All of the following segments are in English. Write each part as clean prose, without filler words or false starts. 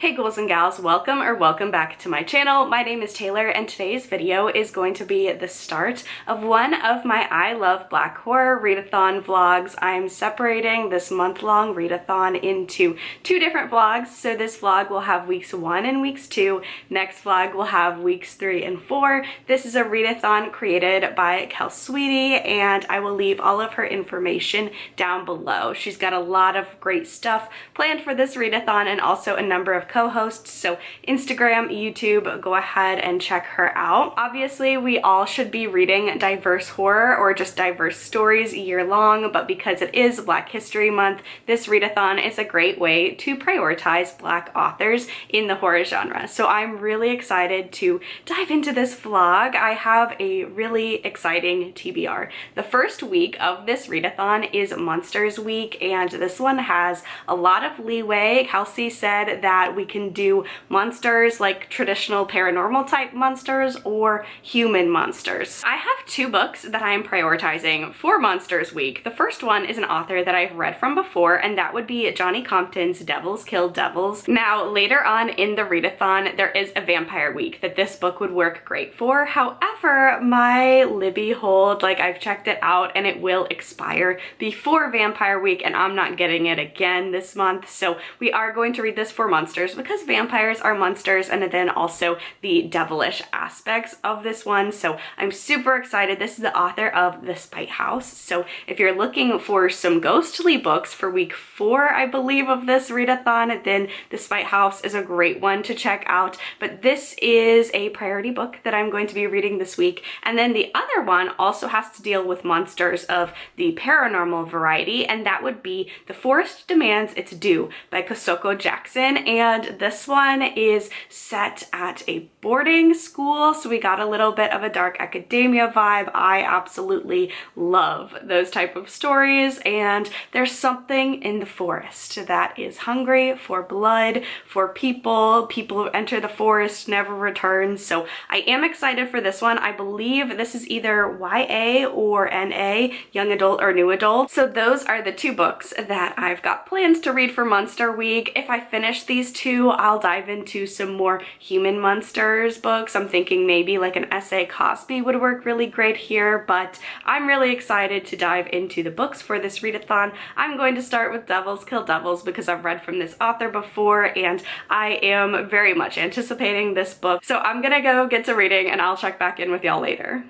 Hey ghouls and gals, welcome back to my channel. My name is Taylor and today's video is going to be the start of one of my I Love Black Horror readathon vlogs. I'm separating this month-long readathon into two different vlogs. So this vlog will have weeks 1 and weeks 2. Next vlog will have weeks 3 and 4. This is a readathon created by Kel Sweetie and I will leave all of her information down below. She's got a lot of great stuff planned for this readathon and also a number of co-hosts, so Instagram, YouTube, go ahead and check her out. Obviously, we all should be reading diverse horror or just diverse stories year long, but because it is Black History Month, this readathon is a great way to prioritize Black authors in the horror genre. So I'm really excited to dive into this vlog. I have a really exciting TBR. The first week of this readathon is Monsters Week, and this one has a lot of leeway. Kelsey said that we can do monsters like traditional paranormal type monsters or human monsters. I have two books that I am prioritizing for Monsters Week. The first one is an author that I've read from before, and that would be Johnny Compton's Devils Kill Devils. Now, later on in the readathon, there is a vampire week that this book would work great for. However, my Libby hold, I've checked it out and it will expire before vampire week, and I'm not getting it again this month. So we are going to read this for monsters because vampires are monsters, and then also the devilish aspects of this one. So I'm super excited. This is the author of The Spite House. So if you're looking for some ghostly books for week 4, I believe, of this readathon, then The Spite House is a great one to check out. But this is a priority book that I'm going to be reading this week. And then the other one also has to deal with monsters of the paranormal variety, and that would be The Forest Demands Its Due by Kosoko Jackson. And this one is set at a boarding school, so we got a little bit of a dark academia vibe. I absolutely love those type of stories, and there's something in the forest that is hungry for blood, for people. People who enter the forest never return, so I am excited for this one. I believe this is either YA or NA, young adult or new adult. So those are the two books that I've got plans to read for Monster Week. If I finish these two, I'll dive into some more human monsters books. I'm thinking maybe like an S.A. Cosby would work really great here, but I'm really excited to dive into the books for this readathon. I'm going to start with Devils Kill Devils because I've read from this author before and I am very much anticipating this book. So I'm gonna go get to reading and I'll check back in with y'all later.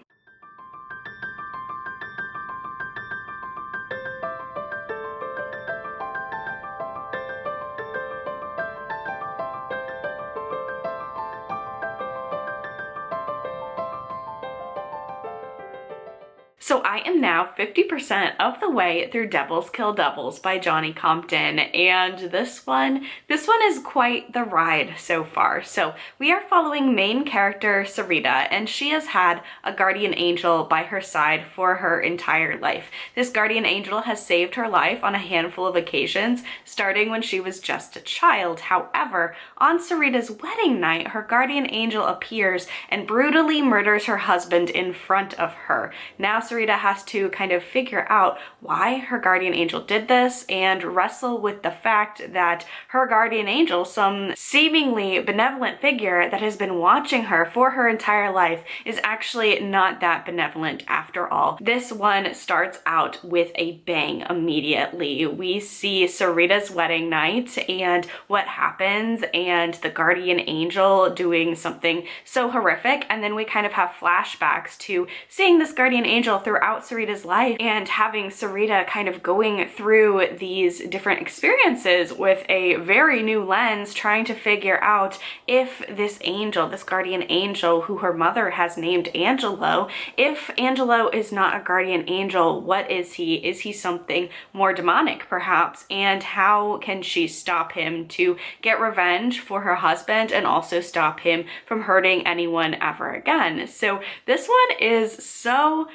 So I am now 50% of the way through Devils Kill Devils by Johnny Compton, and this one is quite the ride so far. So we are following main character Sarita, and she has had a guardian angel by her side for her entire life. This guardian angel has saved her life on a handful of occasions, starting when she was just a child. However, on Sarita's wedding night, her guardian angel appears and brutally murders her husband in front of her. Now Sarita has to kind of figure out why her guardian angel did this and wrestle with the fact that her guardian angel, some seemingly benevolent figure that has been watching her for her entire life, is actually not that benevolent after all. This one starts out with a bang immediately. We see Sarita's wedding night and what happens, and the guardian angel doing something so horrific, and then we kind of have flashbacks to seeing this guardian angel throughout Sarita's life and having Sarita kind of going through these different experiences with a very new lens, trying to figure out if this angel, this guardian angel who her mother has named Angelo, if Angelo is not a guardian angel, what is he? Is he something more demonic perhaps? And how can she stop him to get revenge for her husband and also stop him from hurting anyone ever again? So this one is so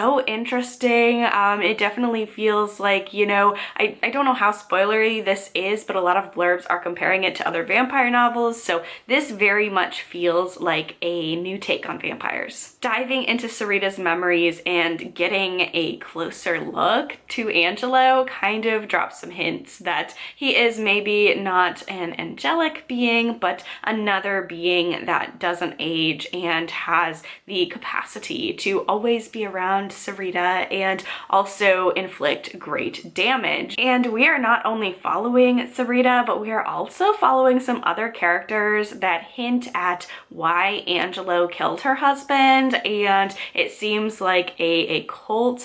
so interesting. It definitely feels like, you know, I don't know how spoilery this is, but a lot of blurbs are comparing it to other vampire novels, so this very much feels like a new take on vampires. Diving into Sarita's memories and getting a closer look to Angelo kind of drops some hints that he is maybe not an angelic being, but another being that doesn't age and has the capacity to always be around Sarita and also inflict great damage. And we are not only following Sarita, but we are also following some other characters that hint at why Angelo killed her husband, and it seems like a cult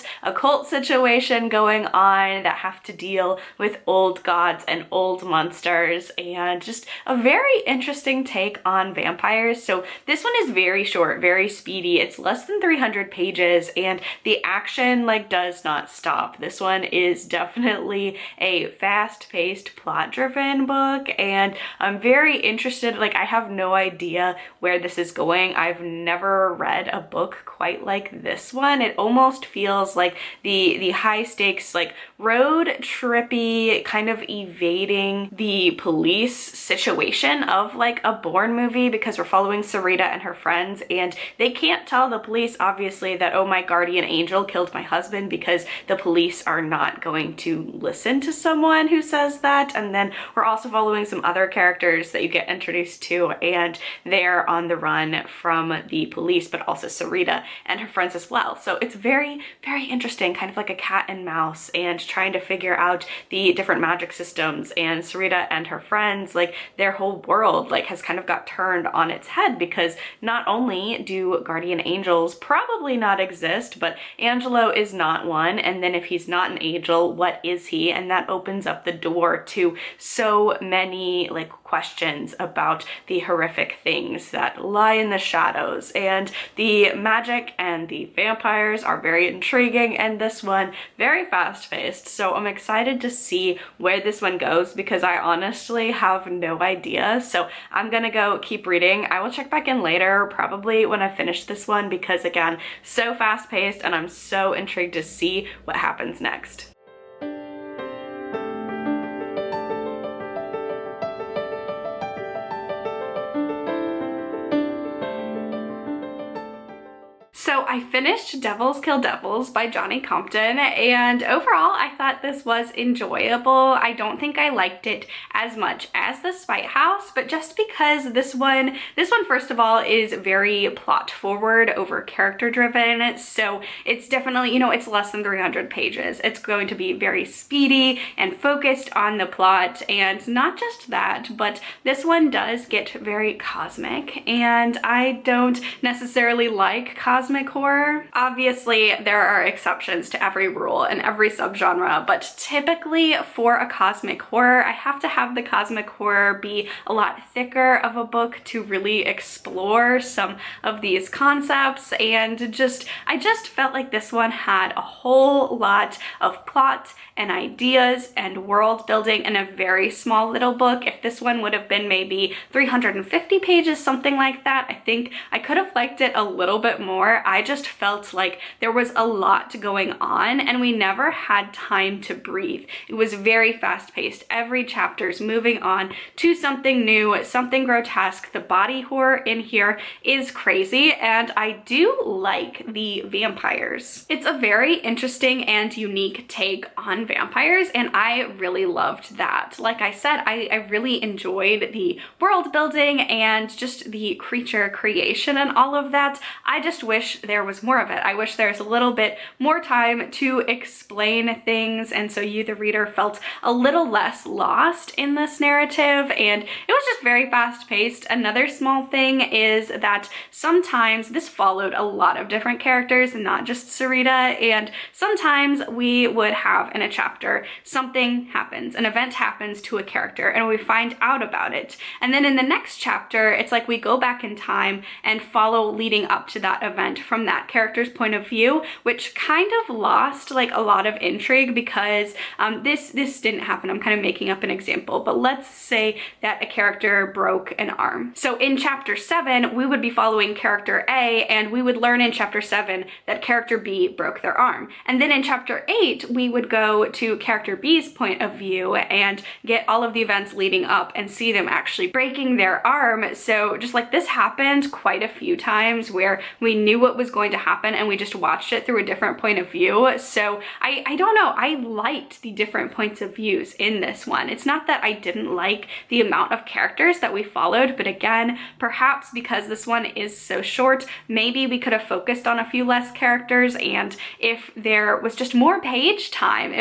situation going on that have to deal with old gods and old monsters, and just a very interesting take on vampires. So this one is very short, very speedy. It's less than 300 pages and the action like does not stop. This one is definitely a fast-paced, plot-driven book, and I'm very interested. Like, I have no idea where this is going. I've never read a book quite like this one. It almost feels like the high stakes, like road trippy, kind of evading the police situation of like a Bourne movie, because we're following Sarita and her friends, and they can't tell the police obviously that, oh, my guardian angel killed my husband, because the police are not going to listen to someone who says that. And then we're also following some other characters that you get introduced to, and they're on the run from the police, but also Sarita and her friends as well. So it's very, very interesting, kind of like a cat and mouse, and trying to figure out the different magic systems. And Sarita and her friends, like their whole world like has kind of got turned on its head, because not only do guardian angels probably not exist, but Angelo is not one. And then if he's not an angel, what is he? And that opens up the door to so many like questions about the horrific things that lie in the shadows. And the magic and the vampires are very intriguing, and this one very fast-paced. So I'm excited to see where this one goes, because I honestly have no idea. So I'm gonna go keep reading. I will check back in later, probably when I finish this one, because again, so fast-paced, and I'm so intrigued to see what happens next. So I finished Devils Kill Devils by Johnny Compton, and overall I thought this was enjoyable. I don't think I liked it as much as The Spite House, but just because this one first of all is very plot forward over character driven. So it's definitely, you know, it's less than 300 pages. It's going to be very speedy and focused on the plot. And not just that, but this one does get very cosmic, and I don't necessarily like cosmic horror. Obviously, there are exceptions to every rule and every subgenre, but typically for a cosmic horror, I have to have the cosmic horror be a lot thicker of a book to really explore some of these concepts. And I just felt like this one had a whole lot of plot and ideas and world building in a very small little book. If this one would have been maybe 350 pages, something like that, I think I could have liked it a little bit more. I just felt like there was a lot going on, and we never had time to breathe. It was very fast-paced. Every chapter's moving on to something new, something grotesque. The body horror in here is crazy, and I do like the vampires. It's a very interesting and unique take on vampires, and I really loved that. Like I said, I really enjoyed the world building and just the creature creation and all of that. I just wish there was more of it. I wish there's a little bit more time to explain things, and so you, the reader, felt a little less lost in this narrative, and it was just very fast-paced. Another small thing is that sometimes this followed a lot of different characters, not just Sarita, and sometimes we would have in a chapter something happens, an event happens to a character, and we find out about it, and then in the next chapter it's like we go back in time and follow leading up to that event from that character's point of view, which kind of lost like a lot of intrigue because this didn't happen. I'm kind of making up an example, but let's say that a character broke an arm. So in chapter 7, we would be following character A, and we would learn in chapter 7 that character B broke their arm. And then in chapter 8, we would go to character B's point of view and get all of the events leading up and see them actually breaking their arm. So just like this happened quite a few times where we knew what was going to happen and we just watched it through a different point of view. So I don't know, I liked the different points of views in this one. It's not that I didn't like the amount of characters that we followed, but again, perhaps because this one is so short, maybe we could have focused on a few less characters, and if there was just more page time,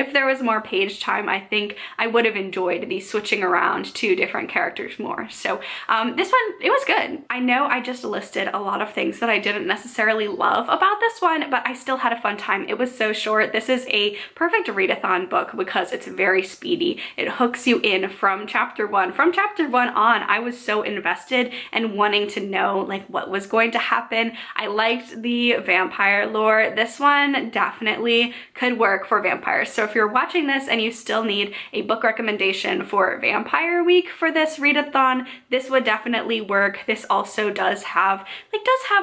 I think I would have enjoyed the switching around to different characters more. So this one, it was good. I know I just listed a lot of things that I didn't necessarily love about this one, but I still had a fun time. It was so short. This is a perfect readathon book because it's very speedy. It hooks you in from chapter 1. From chapter 1 on, I was so invested and wanting to know like what was going to happen. I liked the vampire lore. This one definitely could work for vampires. So if you're watching this and you still need a book recommendation for Vampire Week for this readathon, this would definitely work. This also does have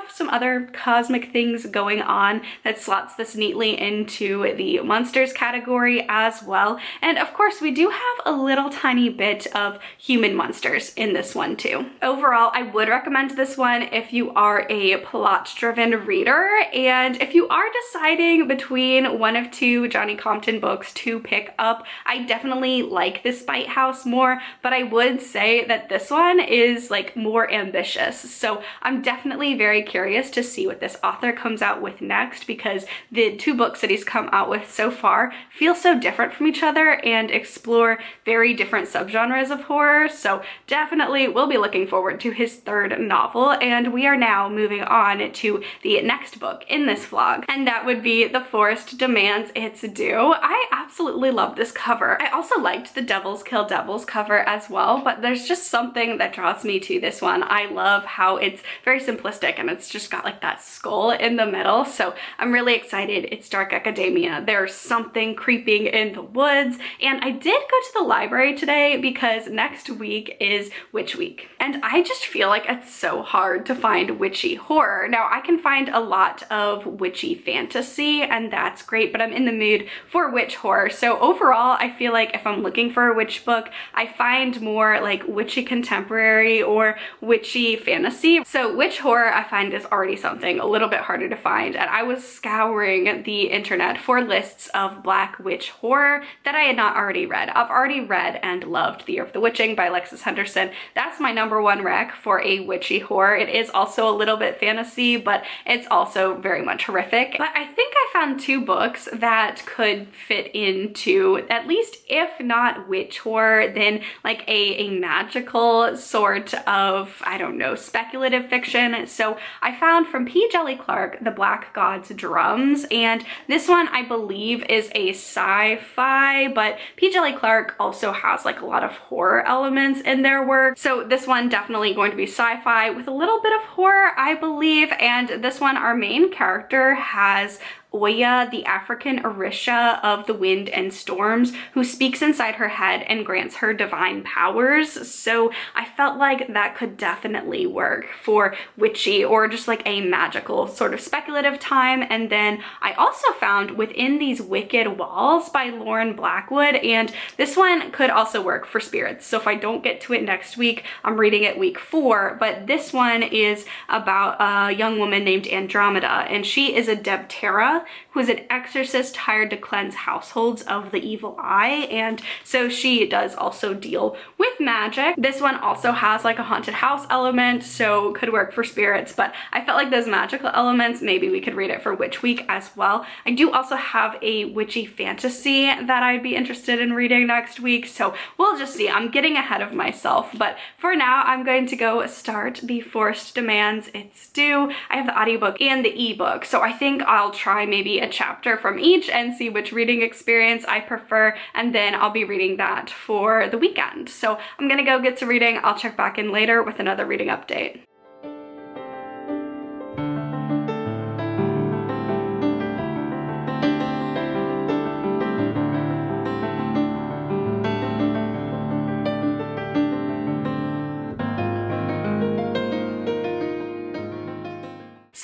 some other cosmic things going on that slots this neatly into the monsters category as well. And of course, we do have a little tiny bit of human monsters in this one too. Overall, I would recommend this one if you are a plot-driven reader, and if you are deciding between one of two Johnny Compton books to pick up, I definitely like this Bite House more, but I would say that this one is like more ambitious. So I'm definitely very curious to see what this author comes out with next, because the two books that he's come out with so far feel so different from each other and explore very different subgenres of horror. So definitely we'll be looking forward to his third novel. And we are now moving on to the next book in this vlog, and that would be The Forest Demands Its Due. I absolutely love this cover. I also liked the Devils Kill Devils cover as well, but there's just something that draws me to this one. I love how it's very simplistic and it's just got like that skull in the middle. So I'm really excited. It's dark academia. There's something creeping in the woods. And I did go to the library today because next week is Witch Week. And I just feel like it's so hard to find witchy horror. Now I can find a lot of witchy fantasy and that's great, but I'm in the mood for witch horror. So overall, I feel like if I'm looking for a witch book, I find more like witchy contemporary or witchy fantasy. So witch horror I find is already something a little bit harder to find, and I was scouring the internet for lists of black witch horror that I had not already read. I've already read and loved The Year of the Witching by Alexis Henderson. That's my #1 rec for a witchy horror. It is also a little bit fantasy, but it's also very much horrific. But I think I found two books that could fit into, at least if not witch horror, then like a magical sort of, I don't know, speculative fiction. So I found from P. Djèlí Clark, The Black God's Drums, and this one I believe is a sci-fi, but P. Djèlí Clark also has like a lot of horror elements in their work. So this one definitely going to be sci-fi with a little bit of horror, I believe. And this one, our main character has Oya, the African Orisha of the wind and storms, who speaks inside her head and grants her divine powers. So I felt like that could definitely work for witchy or just like a magical sort of speculative time. And then I also found Within These Wicked Walls by Lauren Blackwood, and this one could also work for spirits. So if I don't get to it next week, I'm reading it week 4, but this one is about a young woman named Andromeda, and she is a Debtera, who is an exorcist hired to cleanse households of the evil eye, and so she does also deal with magic. This one also has like a haunted house element, so could work for spirits, but I felt like those magical elements, maybe we could read it for Witch Week as well. I do also have a witchy fantasy that I'd be interested in reading next week, so we'll just see. I'm getting ahead of myself, but for now I'm going to go start The Forest Demands Its Due. I have the audiobook and the ebook, so I think I'll try maybe a chapter from each and see which reading experience I prefer, and then I'll be reading that for the weekend. So I'm gonna go get to reading. I'll check back in later with another reading update.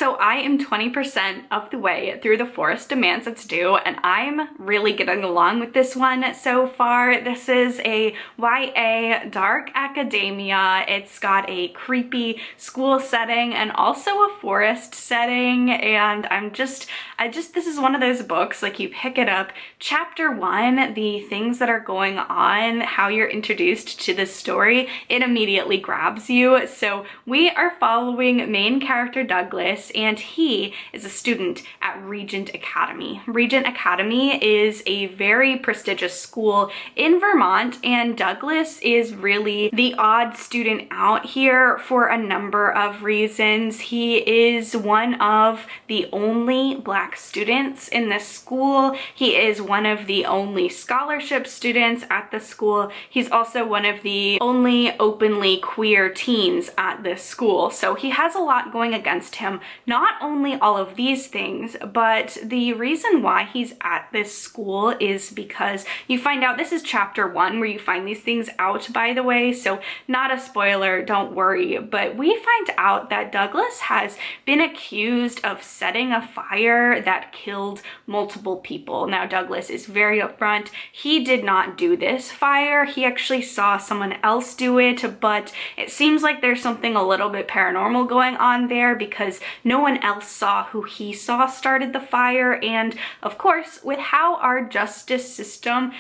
So I am 20% of the way through The Forest Demands Its Due, and I'm really getting along with this one so far. This is a YA dark academia. It's got a creepy school setting and also a forest setting, and this is one of those books, like, you pick it up, chapter 1, the things that are going on, how you're introduced to this story, it immediately grabs you. So we are following main character Douglas, and he is a student at Regent Academy. Regent Academy is a very prestigious school in Vermont, and Douglas is really the odd student out here for a number of reasons. He is one of the only Black students in this school. He is one of the only scholarship students at the school. He's also one of the only openly queer teens at this school. So he has a lot going against him. Not only all of these things, but the reason why he's at this school is because you find out, this is chapter 1 where you find these things out, by the way, so not a spoiler, don't worry, but we find out that Douglas has been accused of setting a fire that killed multiple people. Now, Douglas is very upfront. He did not do this fire. He actually saw someone else do it, but it seems like there's something a little bit paranormal going on there because no one else saw who he saw started the fire. And of course, with how our justice system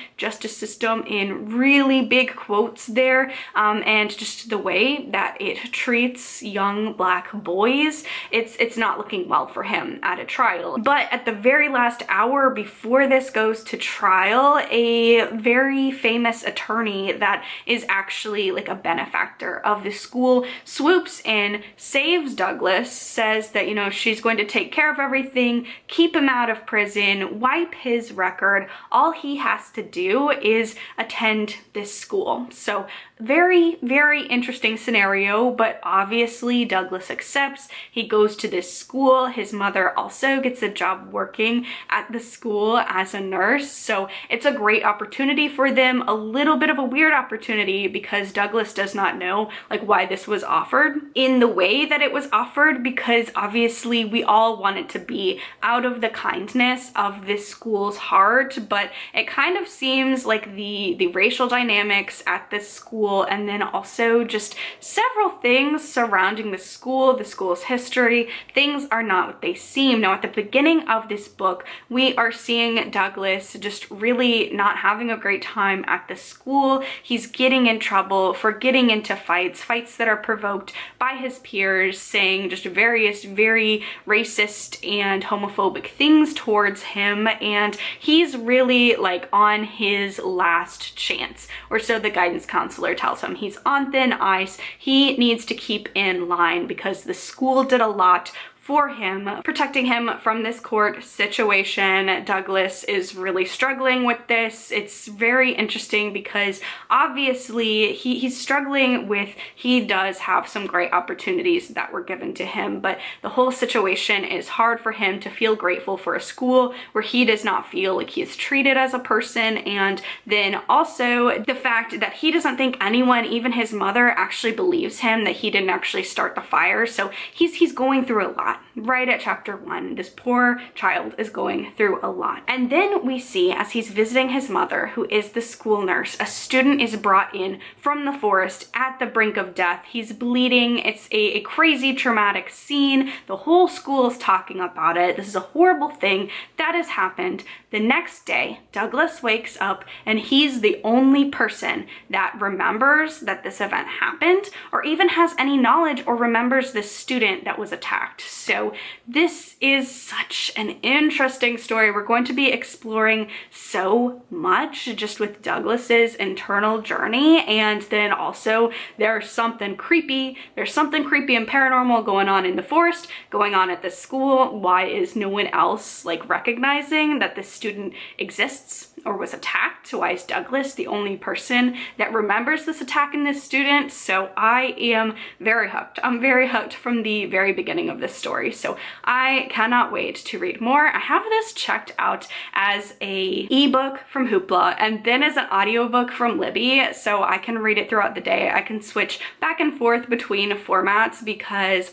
in really big quotes there, and just the way that it treats young Black boys, it's not looking well for him at a trial. But at the very last hour before this goes to trial, a very famous attorney that is actually like a benefactor of the school swoops in, saves Douglas, says that, you know, she's going to take care of everything, keep him out of prison, wipe his record. All he has to do is attend this school. So very, very interesting scenario, but obviously Douglas accepts. He goes to this school. His mother also gets a job working at the school as a nurse. So it's a great opportunity for them. A little bit of a weird opportunity because Douglas does not know like why this was offered in the way that it was offered, because obviously we all want it to be out of the kindness of this school's heart, but it kind of seems like the racial dynamics at this school, and then also just several things surrounding the school's history, things are not what they seem. Now, at the beginning of this book, we are seeing Douglas just really not having a great time at the school. He's getting in trouble for getting into fights that are provoked by his peers, saying just various very racist and homophobic things towards him, and he's really like on his last chance, or so the guidance counselor tells him. He's on thin ice. He needs to keep in line because the school did a lot for him, protecting him from this court situation. Douglas is really struggling with this. It's very interesting because obviously he's struggling with, he does have some great opportunities that were given to him, but the whole situation is hard for him to feel grateful for a school where he does not feel like he is treated as a person, and then also the fact that he doesn't think anyone, even his mother, actually believes him that he didn't actually start the fire. So he's going through a lot. Right at chapter 1, this poor child is going through a lot. And then we see, as he's visiting his mother, who is the school nurse, a student is brought in from the forest at the brink of death. He's bleeding. It's a crazy traumatic scene. The whole school is talking about it. This is a horrible thing that has happened. The next day, Douglas wakes up and he's the only person that remembers that this event happened, or even has any knowledge or remembers this student that was attacked. So this is such an interesting story. We're going to be exploring so much just with Douglas's internal journey, and then also there's something creepy and paranormal going on in the forest, going on at this school. Why is no one else like recognizing that this student exists or was attacked? Why is Douglas the only person that remembers this attack in this student? So I am very hooked. I'm very hooked from the very beginning of this story. So I cannot wait to read more. I have this checked out as a ebook from Hoopla and then as an audiobook from Libby, so I can read it throughout the day. I can switch back and forth between formats because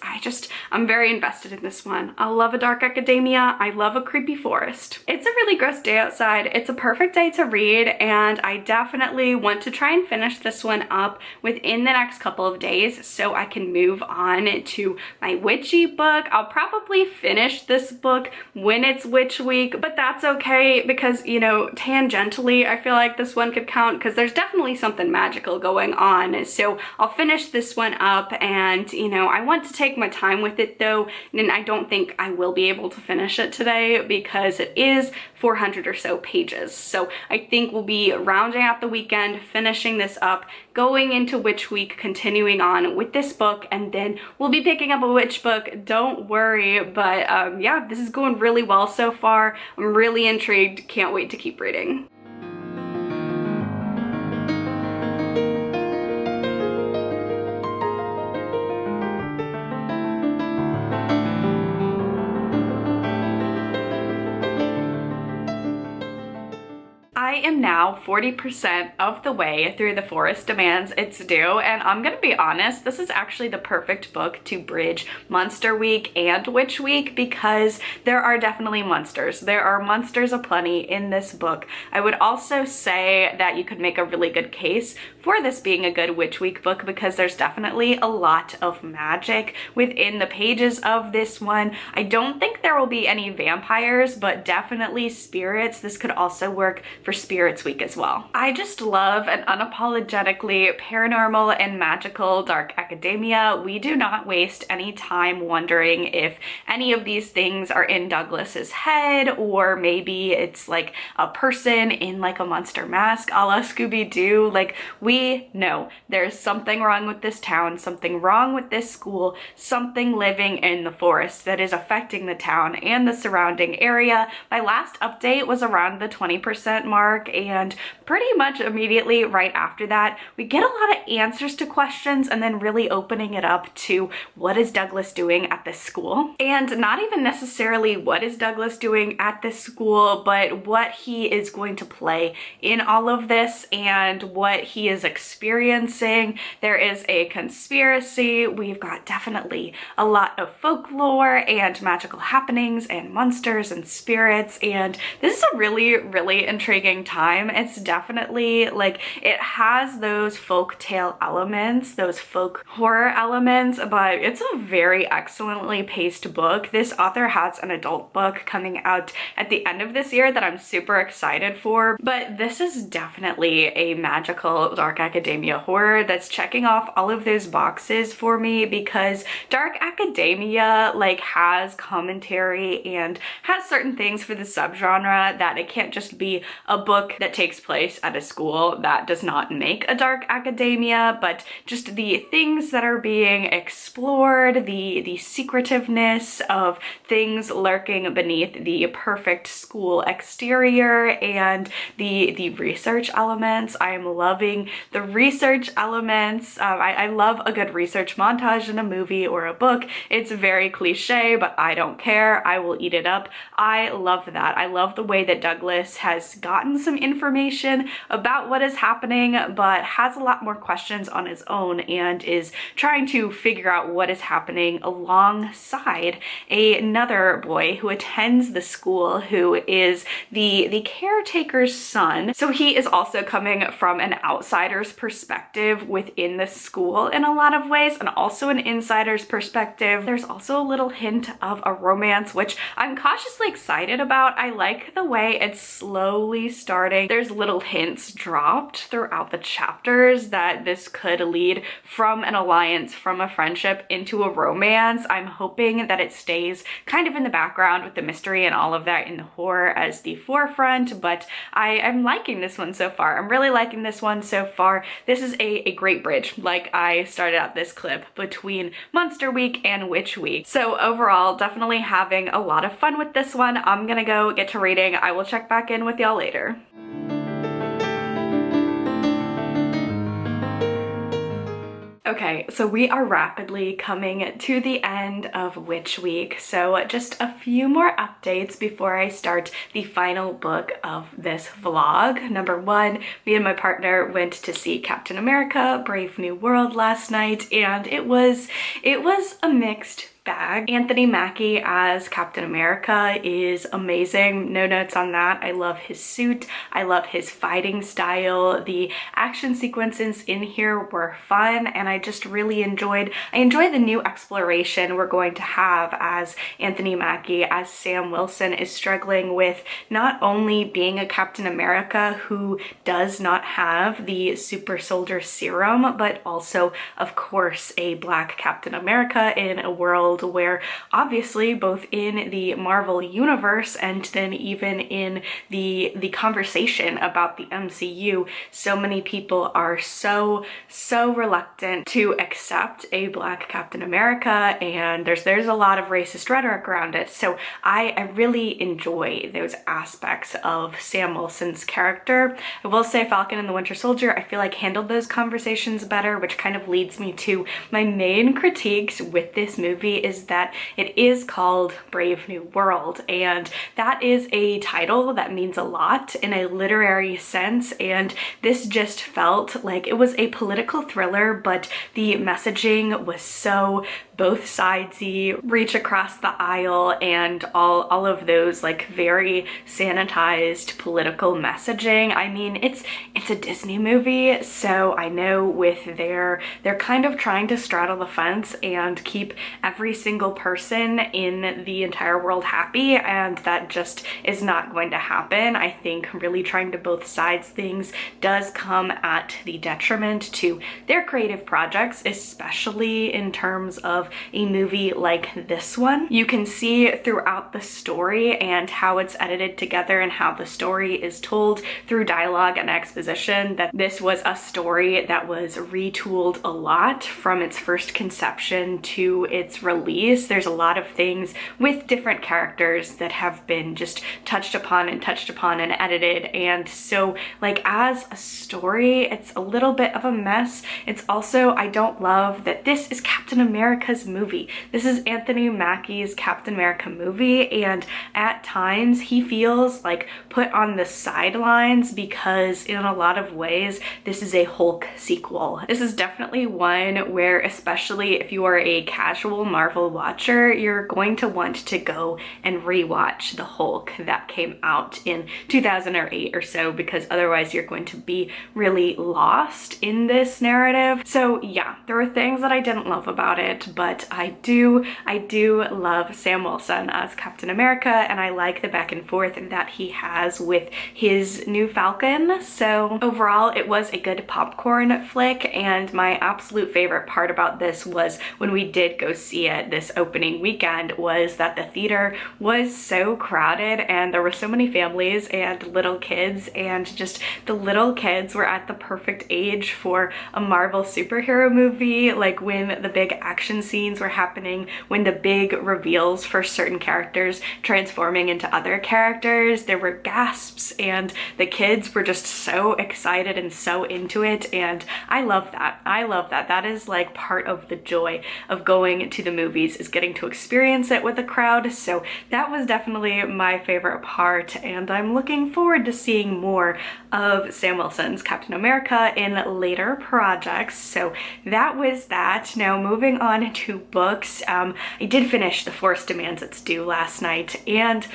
I'm very invested in this one. I love a dark academia. I love a creepy forest. It's a really gross day outside. It's a perfect day to read, and I definitely want to try and finish this one up within the next couple of days so I can move on to my witchy book. I'll probably finish this book when it's witch week, but that's okay because, you know, tangentially, I feel like this one could count because there's definitely something magical going on. So I'll finish this one up, and, you know, I want to take my time with it though, and I don't think I will be able to finish it today because it is 400 or so pages. So I think we'll be rounding out the weekend, finishing this up, going into witch week, continuing on with this book, and then we'll be picking up a witch book, don't worry. But yeah, this is going really well so far. I'm really intrigued, can't wait to keep reading. I am now 40% of the way through The Forest Demands Its Due, and I'm gonna be honest, this is actually the perfect book to bridge Monster Week and Witch Week because there are definitely monsters. There are monsters aplenty in this book. I would also say that you could make a really good case for this being a good Witch Week book because there's definitely a lot of magic within the pages of this one. I don't think there will be any vampires, but definitely spirits. This could also work for Spirits Week as well. I just love an unapologetically paranormal and magical dark academia. We do not waste any time wondering if any of these things are in Douglas's head, or maybe it's like a person in like a monster mask a la Scooby-Doo. Like, we know there's something wrong with this town, something wrong with this school, something living in the forest that is affecting the town and the surrounding area. My last update was around the 20% mark, and pretty much immediately right after that, we get a lot of answers to questions and then really opening it up to what is Douglas doing at this school. And not even necessarily what is Douglas doing at this school, but what he is going to play in all of this and what he is experiencing. There is a conspiracy. We've got definitely a lot of folklore and magical happenings and monsters and spirits, and this is a really, really intriguing time. It's definitely like, it has those folk tale elements, those folk horror elements, but it's a very excellently paced book. This author has an adult book coming out at the end of this year that I'm super excited for, but this is definitely a magical dark academia horror that's checking off all of those boxes for me because dark academia like has commentary and has certain things for the subgenre that it can't just be a book that takes place at a school. That does not make a dark academia, but just the things that are being explored, the secretiveness of things lurking beneath the perfect school exterior, and the research elements. I am loving the research elements. I love a good research montage in a movie or a book. It's very cliche, but I don't care. I will eat it up. I love that. I love the way that Douglas has gotten some information about what is happening, but has a lot more questions on his own and is trying to figure out what is happening alongside another boy who attends the school, who is the caretaker's son. So he is also coming from an outsider's perspective within the school in a lot of ways, and also an insider's perspective. There's also a little hint of a romance, which I'm cautiously excited about. I like the way it's slowly starting. There's little hints dropped throughout the chapters that this could lead from an alliance, from a friendship, into a romance. I'm hoping that it stays kind of in the background with the mystery and all of that in the horror as the forefront, but I'm liking this one so far. I'm really liking this one so far. This is a great bridge, like I started out this clip, between Monster Week and Witch Week. So overall, definitely having a lot of fun with this one. I'm gonna go get to reading. I will check back in with y'all later. Okay, so we are rapidly coming to the end of Witch Week, so just a few more updates before I start the final book of this vlog. Number one, me and my partner went to see Captain America: Brave New World last night, and it was a mixed bag. Anthony Mackie as Captain America is amazing. No notes on that. I love his suit. I love his fighting style. The action sequences in here were fun, and I just really enjoyed the new exploration we're going to have as Anthony Mackie, as Sam Wilson is struggling with not only being a Captain America who does not have the super soldier serum, but also, of course, a Black Captain America in a world where obviously both in the Marvel universe and then even in the conversation about the MCU, so many people are so reluctant to accept a Black Captain America, and there's a lot of racist rhetoric around it. So I really enjoy those aspects of Sam Wilson's character. I will say Falcon and the Winter Soldier, I feel like handled those conversations better, which kind of leads me to my main critiques with this movie is that it is called Brave New World, and that is a title that means a lot in a literary sense, and this just felt like it was a political thriller, but the messaging was so both sidesy, reach across the aisle, and all of those like very sanitized political messaging. I mean, it's a Disney movie, so I know with they're kind of trying to straddle the fence and keep every single person in the entire world happy, and that just is not going to happen. I think really trying to both sides things does come at the detriment to their creative projects, especially in terms of a movie like this one. You can see throughout the story and how it's edited together and how the story is told through dialogue and exposition that this was a story that was retooled a lot from its first conception to its release. There's a lot of things with different characters that have been just touched upon and edited, and so like as a story it's a little bit of a mess. It's also, I don't love that this is Captain America's movie. This is Anthony Mackie's Captain America movie, and at times he feels like put on the sidelines because in a lot of ways this is a Hulk sequel. This is definitely one where, especially if you are a casual Marvel watcher, you're going to want to go and rewatch the Hulk that came out in 2008 or so, because otherwise you're going to be really lost in this narrative. So yeah, there were things that I didn't love about it, but I do love Sam Wilson as Captain America, and I like the back and forth that he has with his new Falcon. So overall it was a good popcorn flick, and my absolute favorite part about this was when we did go see it this opening weekend was that the theater was so crowded and there were so many families and little kids, and just the little kids were at the perfect age for a Marvel superhero movie. Like when the big action scenes were happening, when the big reveals for certain characters transforming into other characters, there were gasps and the kids were just so excited and so into it, and I love that. I love that. That is like part of the joy of going to the movies, is getting to experience it with a crowd. So that was definitely my favorite part, and I'm looking forward to seeing more of Sam Wilson's Captain America in later projects. So that was that. Now moving on to books, I did finish The Force Demands Its Due last night, and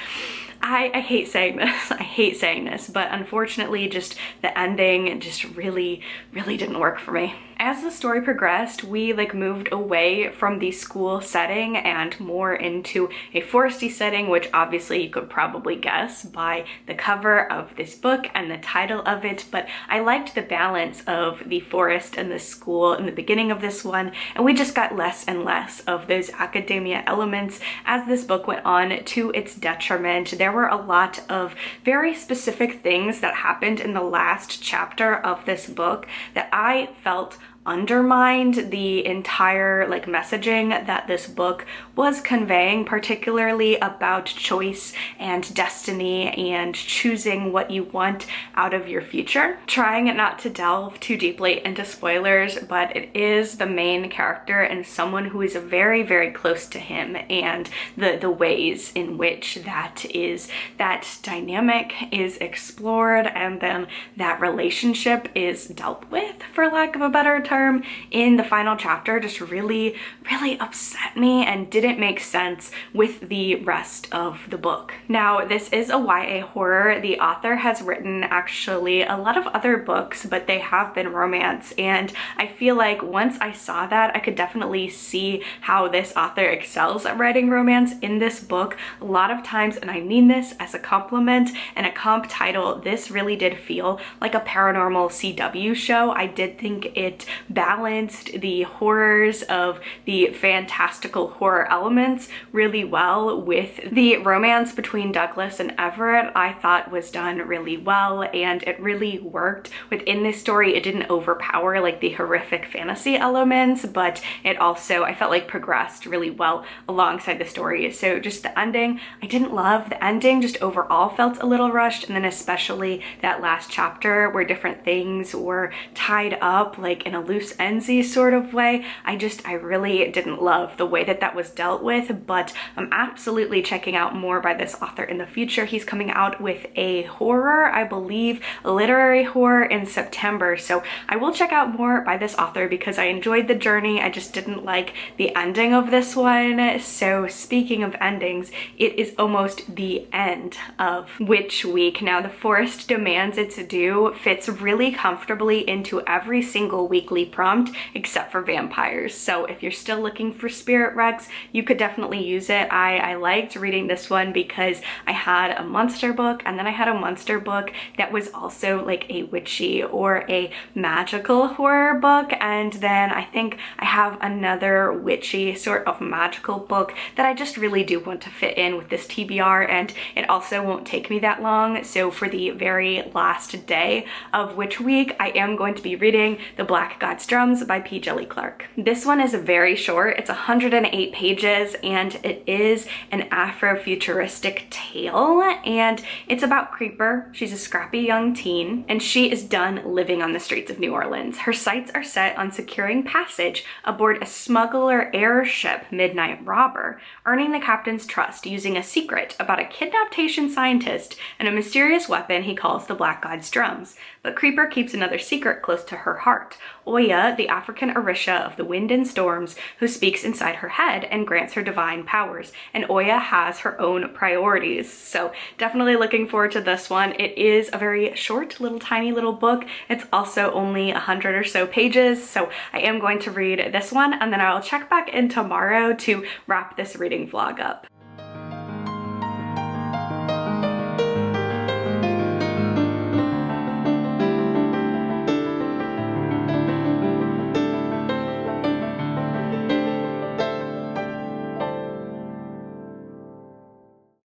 I hate saying this, I hate saying this, but unfortunately just the ending just really didn't work for me. As the story progressed, we like moved away from the school setting and more into a foresty setting, which obviously you could probably guess by the cover of this book and the title of it, but I liked the balance of the forest and the school in the beginning of this one, and we just got less and less of those academia elements as this book went on, to its detriment. There were a lot of very specific things that happened in the last chapter of this book that I felt undermined the entire like messaging that this book was conveying, particularly about choice and destiny and choosing what you want out of your future. Trying not to delve too deeply into spoilers, but it is the main character and someone who is very, very close to him, and the ways in which that dynamic is explored and then that relationship is dealt with, for lack of a better term, in the final chapter just really, really upset me and didn't make sense with the rest of the book. Now, this is a YA horror. The author has written actually a lot of other books, but they have been romance, and I feel like once I saw that, I could definitely see how this author excels at writing romance in this book. A lot of times, and I mean this as a compliment and a comp title, this really did feel like a paranormal CW show. I did think it balanced the horrors of the fantastical horror elements really well with the romance between Douglas and Everett. I thought was done really well, and it really worked within this story. It didn't overpower like the horrific fantasy elements, but it also, I felt like, progressed really well alongside the story. So just the ending, I didn't love the ending, just overall felt a little rushed, and then especially that last chapter where different things were tied up like in a loose endsy sort of way. I really didn't love the way that that was dealt with, but I'm absolutely checking out more by this author in the future. He's coming out with a horror, I believe, a literary horror in September, so I will check out more by this author because I enjoyed the journey. I just didn't like the ending of this one. So speaking of endings, it is almost the end of Witch Week. Now, The Forest Demands Its Due fits really comfortably into every single weekly prompt except for vampires. So if you're still looking for spirit wrecks, you could definitely use it. I liked reading this one because I had a monster book, and then I had a monster book that was also like a witchy or a magical horror book, and then I think I have another witchy sort of magical book that I just really do want to fit in with this TBR, and it also won't take me that long. So for the very last day of Witch Week, I am going to be reading The Black God's Drums by P. Djèlí Clark. This one is very short. It's 108 pages, and it is an Afrofuturistic tale, and it's about Creeper. She's a scrappy young teen, and she is done living on the streets of New Orleans. Her sights are set on securing passage aboard a smuggler airship midnight robber, earning the captain's trust using a secret about a kidnappation scientist and a mysterious weapon he calls the Black God's Drums. But Creeper keeps another secret close to her heart. Oya, the African Orisha of the wind and storms, who speaks inside her head and grants her divine powers. And Oya has her own priorities. So definitely looking forward to this one. It is a very short, little tiny little book. It's also only 100 or so pages. So I am going to read this one, and then I'll check back in tomorrow to wrap this reading vlog up.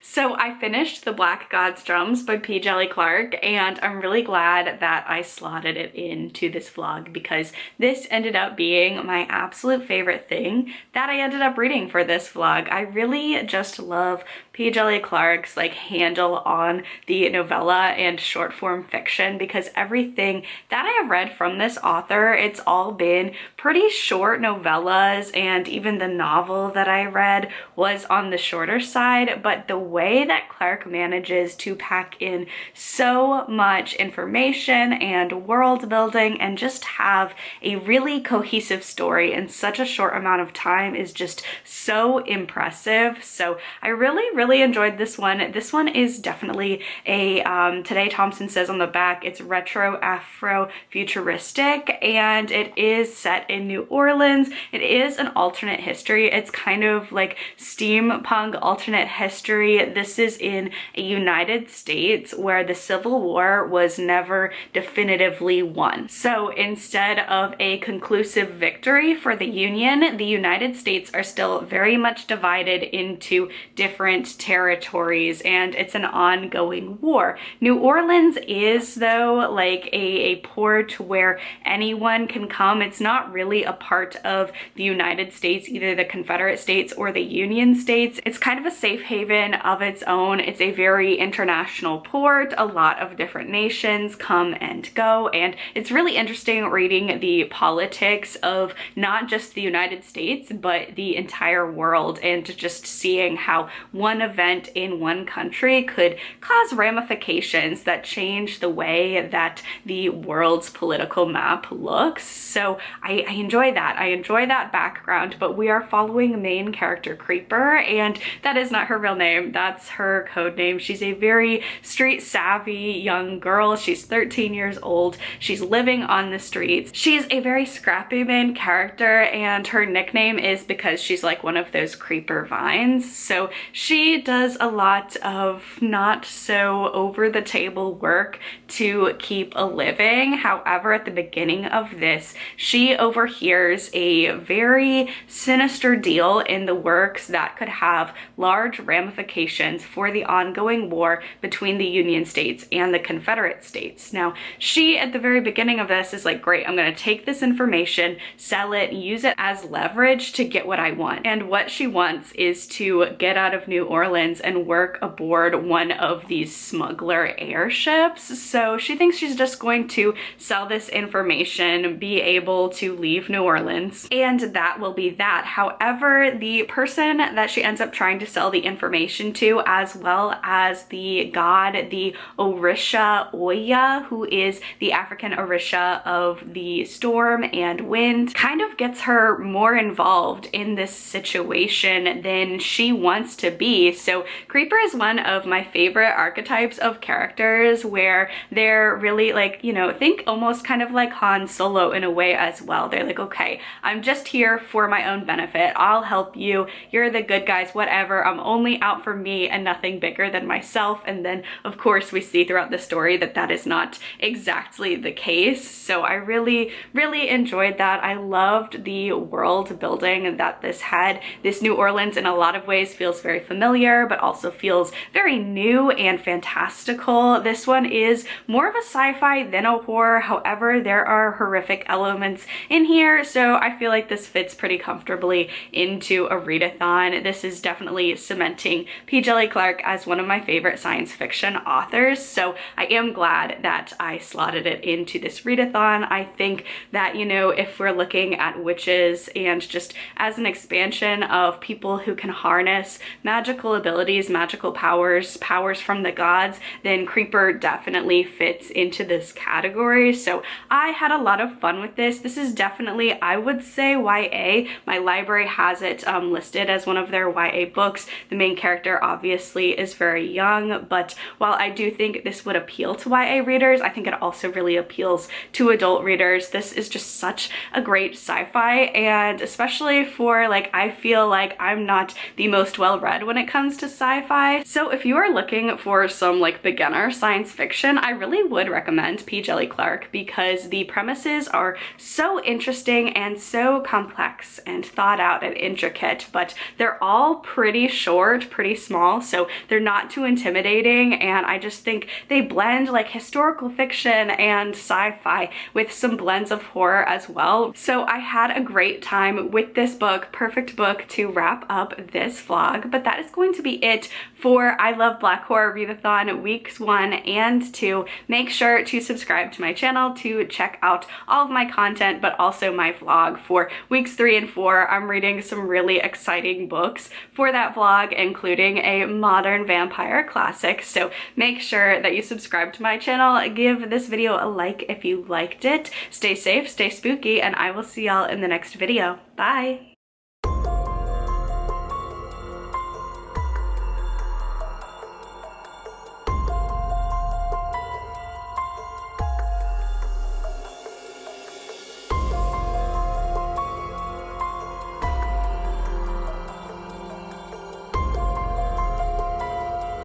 So I finished The Black God's Drums by P. Djèlí Clark, and I'm really glad that I slotted it into this vlog because this ended up being my absolute favorite thing that I ended up reading for this vlog. I really just love P. Djèlí Clark's like handle on the novella and short form fiction, because everything that I have read from this author, it's all been pretty short novellas, and even the novel that I read was on the shorter side, but the way that Clark manages to pack in so much information and world building and just have a really cohesive story in such a short amount of time is just so impressive. So I really enjoyed this one. This one is definitely a, today Thompson says on the back, it's retro Afro futuristic, and it is set in New Orleans. It is an alternate history. It's kind of like steampunk alternate history. This is in a United States where the Civil War was never definitively won. So instead of a conclusive victory for the Union, the United States are still very much divided into different territories, and it's an ongoing war. New Orleans is, though, like a port where anyone can come. It's not really a part of the United States, either the Confederate States or the Union States. It's kind of a safe haven of its own. It's a very international port. A lot of different nations come and go, and it's really interesting reading the politics of not just the United States, but the entire world, and just seeing how one event in one country could cause ramifications that change the way that the world's political map looks. So I enjoy that. I enjoy that background, but we are following main character Creeper, and that is not her real name. That's her code name. She's a very street savvy young girl. She's 13 years old. She's living on the streets. She's a very scrappy main character, and her nickname is because she's like one of those creeper vines. So she does a lot of not so over the table work to keep a living. However, at the beginning of this, she overhears a very sinister deal in the works that could have large ramifications for the ongoing war between the Union States and the Confederate States. Now, she at the very beginning of this is like, great, I'm gonna take this information, sell it, use it as leverage to get what I want. And what she wants is to get out of New Orleans and work aboard one of these smuggler airships. So she thinks she's just going to sell this information, be able to leave New Orleans, and that will be that. However, the person that she ends up trying to sell the information to, as well as the god, the Orisha Oya, who is the African Orisha of the storm and wind, kind of gets her more involved in this situation than she wants to be. So Creeper is one of my favorite archetypes of characters, where they're really like, you know, think almost kind of like Han Solo in a way as well. They're like, okay, I'm just here for my own benefit. I'll help you. You're the good guys, whatever. I'm only out for me and nothing bigger than myself. And then of course we see throughout the story that that is not exactly the case. So I really enjoyed that. I loved the world building that this had. This New Orleans in a lot of ways feels very familiar, but also feels very new and fantastical. This one is more of a sci-fi than a horror. However, there are horrific elements in here, so I feel like this fits pretty comfortably into a readathon. This is definitely cementing P. Djèlí Clark as one of my favorite science fiction authors, so I am glad that I slotted it into this readathon. I think that, you know, if we're looking at witches and just as an expansion of people who can harness magical abilities, magical powers from the gods, then Creeper definitely fits into this category. So I had a lot of fun with this. This is definitely, I would say, YA. My library has it listed as one of their YA books. The main character obviously is very young, but while I do think this would appeal to YA readers, I think it also really appeals to adult readers. This is just such a great sci-fi, and especially for, like, I feel like I'm not the most well-read when it comes to sci-fi. So if you are looking for some like beginner science fiction, I really would recommend P. Djèlí Clark, because the premises are so interesting and so complex and thought out and intricate, but they're all pretty short, pretty small, so they're not too intimidating, and I just think they blend like historical fiction and sci-fi with some blends of horror as well. So I had a great time with this book. Perfect book to wrap up this vlog, but that is going to be it for I Love Black Horror Readathon weeks 1 and 2. Make sure to subscribe to my channel to check out all of my content, but also my vlog for weeks 3 and 4. I'm reading some really exciting books for that vlog, including a modern vampire classic. So make sure that you subscribe to my channel, give this video a like if you liked it. Stay safe, stay spooky, and I will see y'all in the next video. Bye!